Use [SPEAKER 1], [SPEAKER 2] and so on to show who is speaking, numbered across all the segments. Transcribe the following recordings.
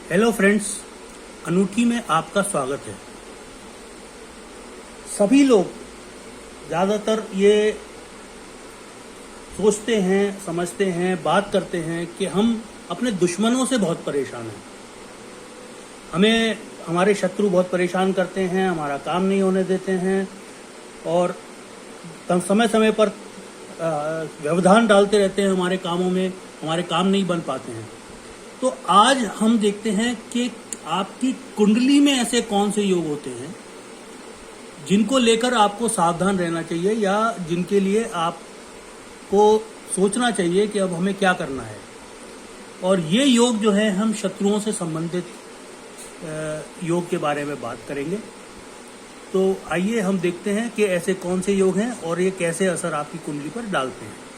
[SPEAKER 1] Hello friends, अनूठी में आपका स्वागत है। सभी लोग ज़्यादातर ये सोचते हैं, समझते हैं, बात करते हैं कि हम अपने दुश्मनों से बहुत परेशान हैं। हमें हमारे शत्रु बहुत परेशान करते हैं, हमारा काम नहीं होने देते हैं और समय समय पर व्यवधान डालते रहते हैं हमारे कामों में, हमारे काम नहीं बन पाते हैं। तो आज हम देखते हैं कि आपकी कुंडली में ऐसे कौन से योग होते हैं जिनको लेकर आपको सावधान रहना चाहिए या जिनके लिए आपको सोचना चाहिए कि अब हमें क्या करना है। और ये योग जो है, हम शत्रुओं से संबंधित योग के बारे में बात करेंगे। तो आइए हम देखते हैं कि ऐसे कौन से योग हैं और ये कैसे असर आपकी कुंडली पर डालते हैं।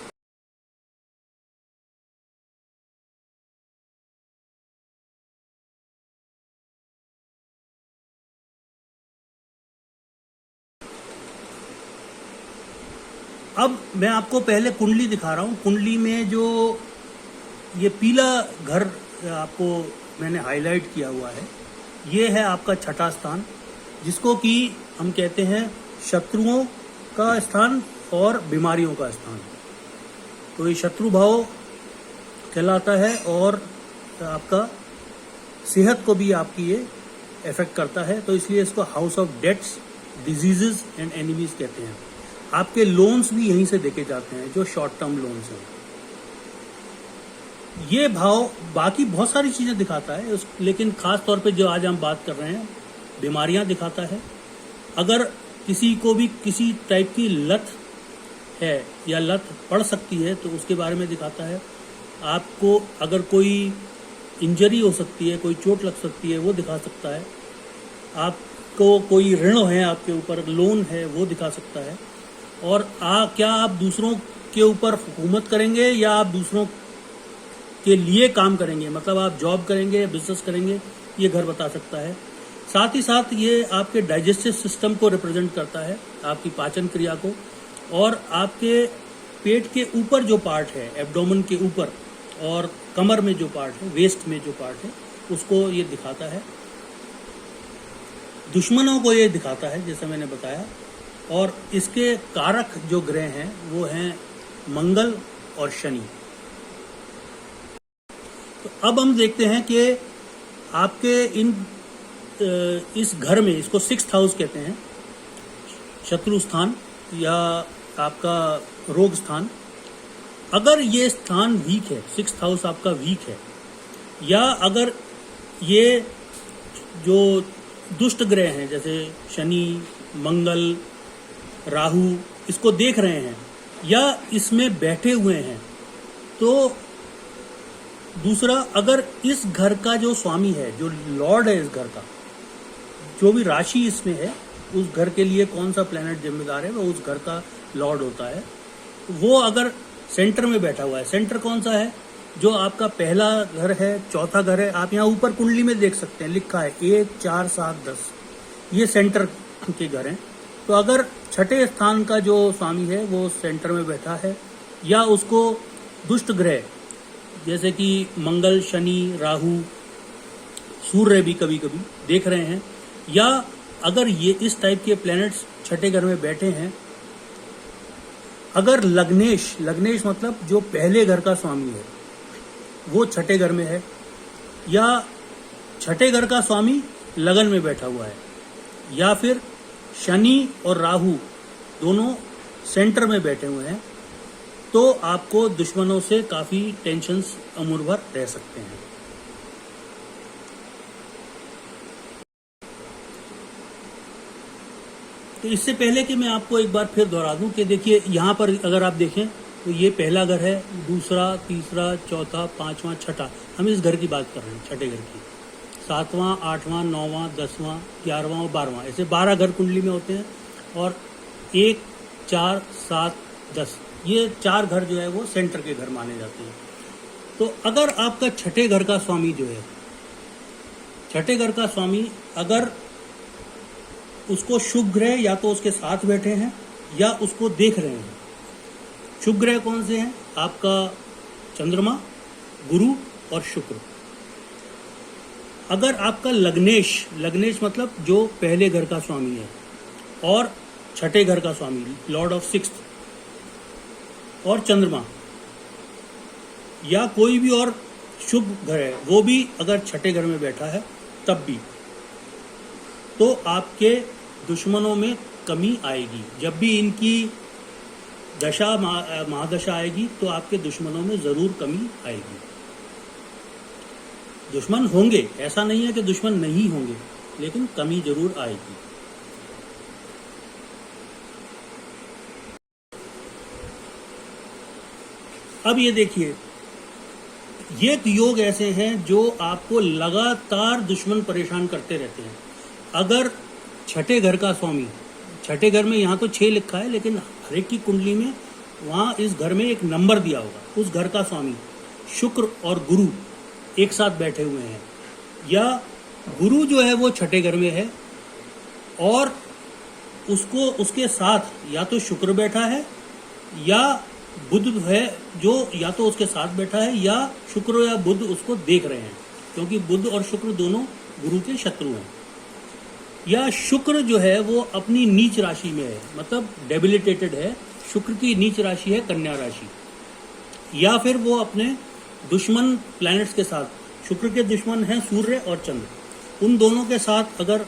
[SPEAKER 1] अब मैं आपको पहले कुंडली दिखा रहा हूँ। कुंडली में जो ये पीला घर आपको मैंने हाईलाइट किया हुआ है, ये है आपका छठा स्थान, जिसको कि हम कहते हैं शत्रुओं का स्थान और बीमारियों का स्थान। तो ये शत्रु भाव कहलाता है और आपका सेहत को भी आपकी ये इफेक्ट करता है। तो इसलिए इसको house of deaths, diseases and enemies कहते हैं। आपके लोन्स भी यहीं से देखे जाते हैं, जो शॉर्ट टर्म लोन्स हैं। ये भाव बाकी बहुत सारी चीजें दिखाता है, लेकिन खास तौर पे जो आज हम बात कर रहे हैं, बीमारियां दिखाता है। अगर किसी को भी किसी टाइप की लत है या लत पड़ सकती है तो उसके बारे में दिखाता है। आपको अगर कोई इंजरी हो सकती है, कोई चोट लग सकती है, वो दिखा सकता है। आपको कोई ऋण है, आपके ऊपर लोन है, वो दिखा सकता है। और क्या आप दूसरों के ऊपर हुकूमत करेंगे या आप दूसरों के लिए काम करेंगे, मतलब आप जॉब करेंगे, बिजनेस करेंगे, ये घर बता सकता है। साथ ही साथ ये आपके डाइजेस्टिव सिस्टम को रिप्रेजेंट करता है, आपकी पाचन क्रिया को। और आपके पेट के ऊपर जो पार्ट है, एब्डोमेन के ऊपर, और कमर में जो पार्ट है, वेस्ट में जो पार्ट है, उसको ये दिखाता है। दुश्मनों को ये दिखाता है, जैसा मैंने बताया। और इसके कारक जो ग्रह हैं वो हैं मंगल और शनि। तो अब हम देखते हैं कि आपके इस घर में, इसको 6th हाउस कहते हैं, शत्रु स्थान या आपका रोग स्थान। अगर ये स्थान वीक है, 6th हाउस आपका वीक है, या अगर ये जो दुष्ट ग्रह हैं जैसे शनि, मंगल, राहु इसको देख रहे हैं या इसमें बैठे हुए हैं, तो दूसरा, अगर इस घर का जो स्वामी है, जो लॉर्ड है इस घर का, जो भी राशि इसमें है, उस घर के लिए कौन सा प्लेनेट जिम्मेदार है, वो उस घर का लॉर्ड होता है। वो अगर सेंटर में बैठा हुआ है, सेंटर कौन सा है, जो आपका पहला घर है, चौथा घर है, आप यहाँ ऊपर कुंडली में देख सकते हैं, लिखा है 1, 4, 7, 10, ये सेंटर के घर हैं। तो अगर छठे स्थान का जो स्वामी है वो सेंटर में बैठा है, या उसको दुष्ट ग्रह जैसे कि मंगल, शनि, राहु, सूर्य भी कभी कभी देख रहे हैं, या अगर ये इस टाइप के प्लैनेट्स छठे घर में बैठे हैं, अगर लग्नेश मतलब जो पहले घर का स्वामी है वो छठे घर में है, या छठे घर का स्वामी लगन में बैठा हुआ है, या फिर शनि और राहु दोनों सेंटर में बैठे हुए हैं, तो आपको दुश्मनों से काफी टेंशन्स उम्र भर रह सकते हैं। तो इससे पहले कि मैं आपको एक बार फिर दोहरा दूं कि देखिए, यहाँ पर अगर आप देखें तो ये पहला घर है, दूसरा, तीसरा, चौथा, पांचवा, छठा। हम इस घर की बात कर रहे हैं, छठे घर की। 7वां, 8वां, 9वां, 10वां, 11वां और 12वां, ऐसे 12 घर कुंडली में होते हैं। और 1, 4, 7, 10, ये 4 घर जो है वो सेंटर के घर माने जाते हैं। तो अगर आपका छठे घर का स्वामी जो है, छठे घर का स्वामी अगर उसको शुभ ग्रह या तो उसके साथ बैठे हैं या उसको देख रहे हैं। शुभ ग्रह कौन से हैं? आपका चंद्रमा, गुरु और शुक्र। अगर आपका लग्नेश, लग्नेश मतलब जो पहले घर का स्वामी है और छठे घर का स्वामी, लॉर्ड ऑफ सिक्स्थ, और चंद्रमा या कोई भी और शुभ घर है वो भी अगर छठे घर में बैठा है तब भी, तो आपके दुश्मनों में कमी आएगी। जब भी इनकी दशा महादशा आएगी तो आपके दुश्मनों में जरूर कमी आएगी। दुश्मन होंगे, ऐसा नहीं है कि दुश्मन नहीं होंगे, लेकिन कमी जरूर आएगी। अब ये देखिए, ये योग ऐसे हैं जो आपको लगातार दुश्मन परेशान करते रहते हैं। अगर छठे घर का स्वामी, छठे घर में यहाँ तो 6 लिखा है, लेकिन हर एक की कुंडली में वहाँ इस घर में एक नंबर दिया होगा। उस घर का स्वामी शुक्र और गुरु एक साथ बैठे हुए हैं, या गुरु जो है वो छठे घर में है और उसको उसके साथ या तो शुक्र बैठा है या बुध है, जो या तो उसके साथ बैठा है या शुक्र या बुध उसको देख रहे हैं, क्योंकि बुध और शुक्र दोनों गुरु के शत्रु हैं। या शुक्र जो है वो अपनी नीच राशि में है, मतलब डेबिलिटेटेड है, शुक्र की नीच राशि है कन्या राशि। या फिर वो अपने दुश्मन प्लैनेट्स के साथ, शुक्र के दुश्मन हैं सूर्य और चंद्र, उन दोनों के साथ अगर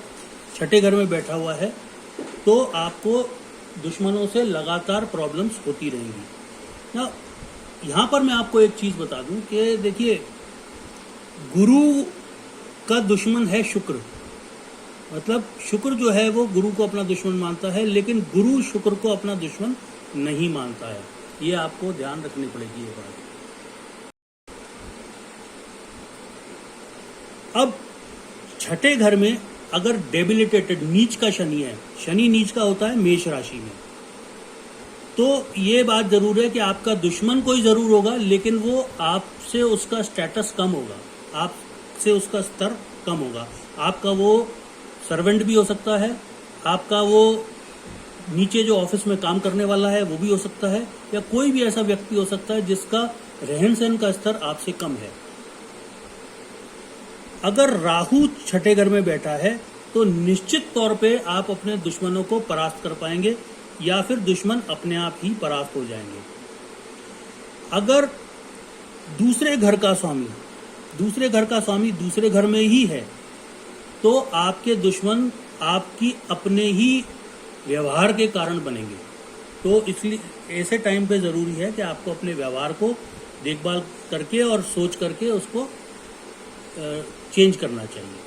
[SPEAKER 1] छठे घर में बैठा हुआ है तो आपको दुश्मनों से लगातार प्रॉब्लम्स होती रहेंगी। ना, यहाँ पर मैं आपको एक चीज बता दूं कि देखिए, गुरु का दुश्मन है शुक्र, मतलब शुक्र जो है वो गुरु को अपना दुश्मन मानता है, लेकिन गुरु शुक्र को अपना दुश्मन नहीं मानता है। ये आपको ध्यान रखनी पड़ेगी ये बात। अब छठे घर में अगर डेबिलिटेटेड नीच का शनि है, शनि नीच का होता है मेष राशि में, तो ये बात जरूर है कि आपका दुश्मन कोई जरूर होगा, लेकिन वो आपसे उसका स्टेटस कम होगा, आपसे उसका स्तर कम होगा। आपका वो सर्वेंट भी हो सकता है, आपका वो नीचे जो ऑफिस में काम करने वाला है वो भी हो सकता है, या कोई भी ऐसा व्यक्ति हो सकता है जिसका रहन सहन का स्तर आपसे कम है। अगर राहु छठे घर में बैठा है तो निश्चित तौर पे आप अपने दुश्मनों को परास्त कर पाएंगे, या फिर दुश्मन अपने आप ही परास्त हो जाएंगे। अगर दूसरे घर का स्वामी दूसरे घर में ही है तो आपके दुश्मन आपकी अपने ही व्यवहार के कारण बनेंगे। तो इसलिए ऐसे टाइम पे जरूरी है कि आपको अपने व्यवहार को देखभाल करके और सोच करके उसको चेंज करना चाहिए।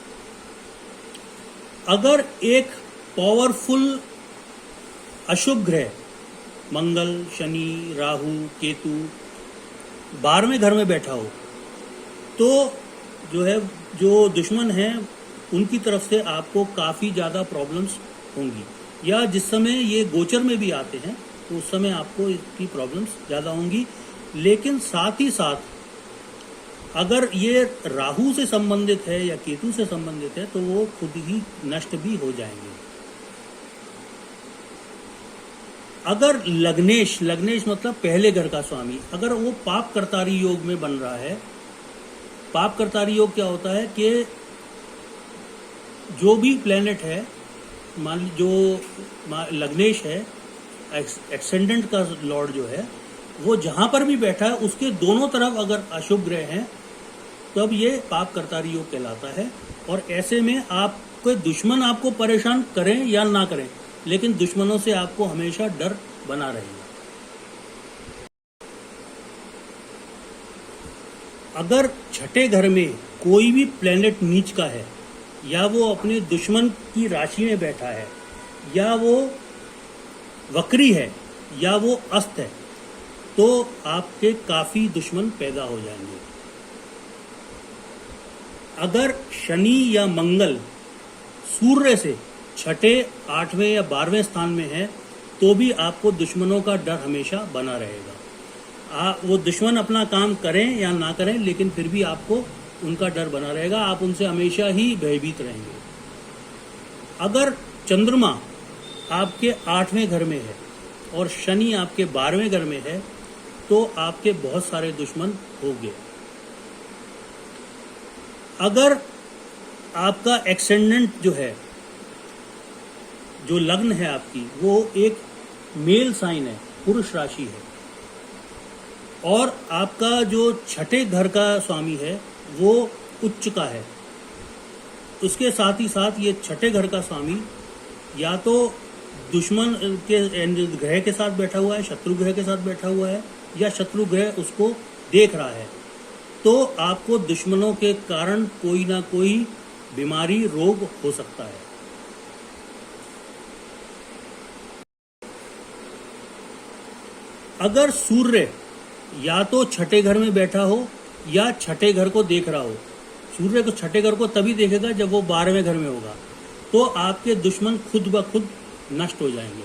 [SPEAKER 1] अगर एक पावरफुल अशुभ ग्रह मंगल, शनि, राहु, केतु 12वें घर में बैठा हो तो जो दुश्मन हैं उनकी तरफ से आपको काफी ज्यादा प्रॉब्लम्स होंगी, या जिस समय ये गोचर में भी आते हैं तो उस समय आपको इसकी प्रॉब्लम्स ज्यादा होंगी। लेकिन साथ ही साथ अगर ये राहु से संबंधित है या केतु से संबंधित है तो वो खुद ही नष्ट भी हो जाएंगे। अगर लग्नेश मतलब पहले घर का स्वामी, अगर वो पाप कर्तारी योग में बन रहा है, पाप कर्तारी योग क्या होता है कि जो भी प्लेनेट है, मान ली जो लग्नेश है, एक्सेंडेंट का लॉर्ड जो है, वो जहां पर भी बैठा है उसके दोनों तरफ अगर अशुभ ग्रह हैं तब ये पाप कर्तारी योग कहलाता है। और ऐसे में आपके दुश्मन आपको परेशान करें या ना करें, लेकिन दुश्मनों से आपको हमेशा डर बना रहेगा। अगर छठे घर में कोई भी प्लेनेट नीच का है, या वो अपने दुश्मन की राशि में बैठा है, या वो वक्री है, या वो अस्त है, तो आपके काफी दुश्मन पैदा हो जाएंगे। अगर शनि या मंगल सूर्य से छठे, 8वें या 12वें स्थान में है तो भी आपको दुश्मनों का डर हमेशा बना रहेगा। वो दुश्मन अपना काम करें या ना करें, लेकिन फिर भी आपको उनका डर बना रहेगा, आप उनसे हमेशा ही भयभीत रहेंगे। अगर चंद्रमा आपके 8वें घर में है और शनि आपके 12वें घर में है तो आपके बहुत सारे दुश्मन होंगे। अगर आपका एक्सेंडेंट जो है, जो लग्न है आपकी, वो एक मेल साइन है, पुरुष राशि है, और आपका जो छठे घर का स्वामी है वो उच्च का है। उसके साथ ही साथ ये छठे घर का स्वामी या तो दुश्मन के ग्रह के साथ बैठा हुआ है, शत्रु ग्रह के साथ बैठा हुआ है, या शत्रु ग्रह उसको देख रहा है, तो आपको दुश्मनों के कारण कोई ना कोई बीमारी, रोग हो सकता है। अगर सूर्य या तो छठे घर में बैठा हो या छठे घर को देख रहा हो, सूर्य को छठे घर को तभी देखेगा जब वो 12वें घर में होगा, तो आपके दुश्मन खुद ब खुद नष्ट हो जाएंगे।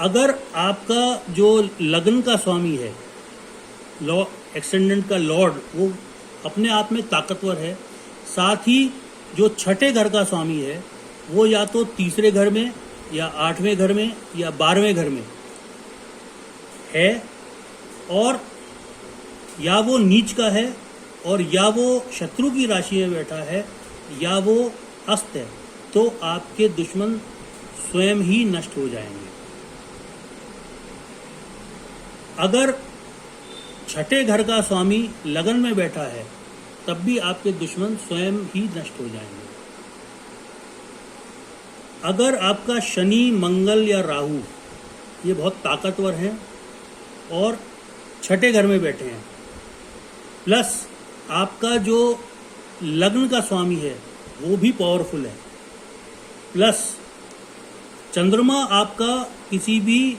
[SPEAKER 1] अगर आपका जो लग्न का स्वामी है, एक्सेंडेंट का लॉर्ड, वो अपने आप में ताकतवर है, साथ ही जो छठे घर का स्वामी है वो या तो तीसरे घर में या 8वें घर में या 12वें घर में है, और या वो नीच का है, और या वो शत्रु की राशि में बैठा है, या वो अस्त है, तो आपके दुश्मन स्वयं ही नष्ट हो जाएंगे। अगर छठे घर का स्वामी लगन में बैठा है तब भी आपके दुश्मन स्वयं ही नष्ट हो जाएंगे। अगर आपका शनि, मंगल या राहु ये बहुत ताकतवर हैं और छठे घर में बैठे हैं, प्लस आपका जो लग्न का स्वामी है वो भी पावरफुल है, प्लस चंद्रमा आपका किसी भी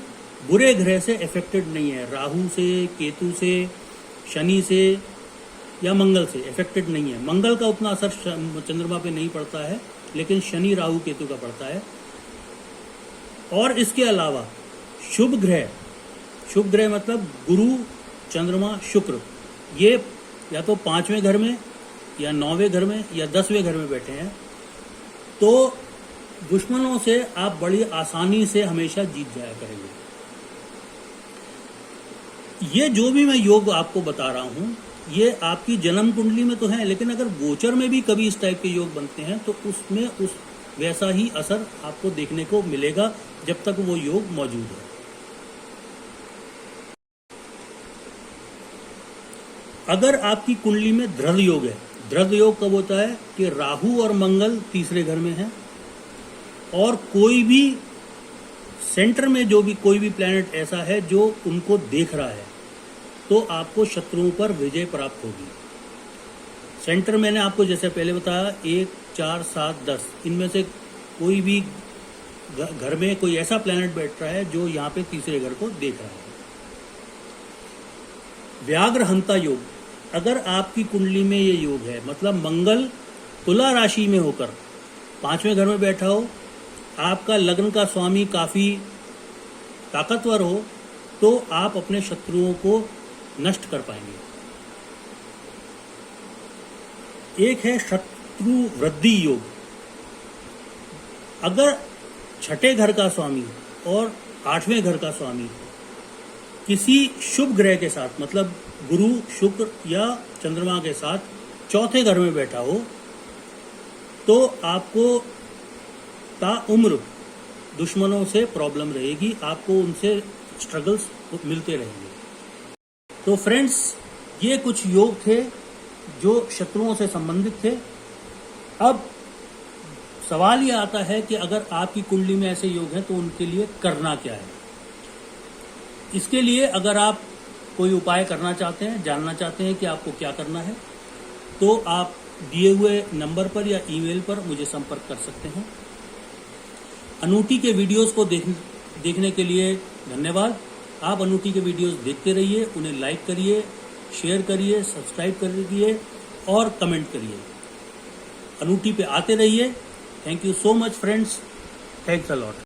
[SPEAKER 1] बुरे ग्रह से अफेक्टेड नहीं है, राहु से, केतु से, शनि से या मंगल से अफेक्टेड नहीं है। मंगल का उतना असर चंद्रमा पे नहीं पड़ता है, लेकिन शनि, राहु, केतु का पड़ता है। और इसके अलावा शुभ ग्रह मतलब गुरु, चंद्रमा, शुक्र, ये या तो 5वें घर में या 9वें घर में या 10वें घर में बैठे हैं, तो दुश्मनों से आप बड़ी आसानी से हमेशा जीत जाया करेंगे। ये जो भी मैं योग आपको बता रहा हूं, ये आपकी जन्म कुंडली में तो है, लेकिन अगर गोचर में भी कभी इस टाइप के योग बनते हैं तो उसमें वैसा ही असर आपको देखने को मिलेगा जब तक वो योग मौजूद है। अगर आपकी कुंडली में दृढ़ योग है, दृढ़ योग कब होता है कि राहु और मंगल तीसरे घर में है, और कोई भी सेंटर में जो भी कोई भी प्लैनेट ऐसा है जो उनको देख रहा है, तो आपको शत्रुओं पर विजय प्राप्त होगी। सेंटर मैंने आपको जैसे पहले बताया 1, 4, 7, 10, इनमें से कोई भी घर में कोई ऐसा प्लैनेट बैठ रहा है जो यहाँ पे तीसरे घर को देख रहा है। व्याघ्र हंता योग, अगर आपकी कुंडली में ये योग है, मतलब मंगल तुला राशि में होकर 5वें घर में बैठा हो, आपका लग्न का स्वामी काफी ताकतवर हो, तो आप अपने शत्रुओं को नष्ट कर पाएंगे। एक है शत्रु वृद्धि योग, अगर छठे घर का स्वामी और 8वें घर का स्वामी किसी शुभ ग्रह के साथ, मतलब गुरु, शुक्र या चंद्रमा के साथ चौथे घर में बैठा हो, तो आपको ताउम्र दुश्मनों से प्रॉब्लम रहेगी, आपको उनसे स्ट्रगल्स मिलते रहेंगे। तो फ्रेंड्स, ये कुछ योग थे जो शत्रुओं से संबंधित थे। अब सवाल ये आता है कि अगर आपकी कुंडली में ऐसे योग हैं तो उनके लिए करना क्या है। इसके लिए अगर आप कोई उपाय करना चाहते हैं, जानना चाहते हैं कि आपको क्या करना है, तो आप दिए हुए नंबर पर या ईमेल पर मुझे संपर्क कर सकते हैं। अनूठी के वीडियोस को देखने के लिए धन्यवाद। आप अनूठी के वीडियोस देखते रहिए, उन्हें लाइक करिए, शेयर करिए, सब्सक्राइब करिए और कमेंट करिए। अनूठी पे आते रहिए। Thank you so much friends, thanks a lot.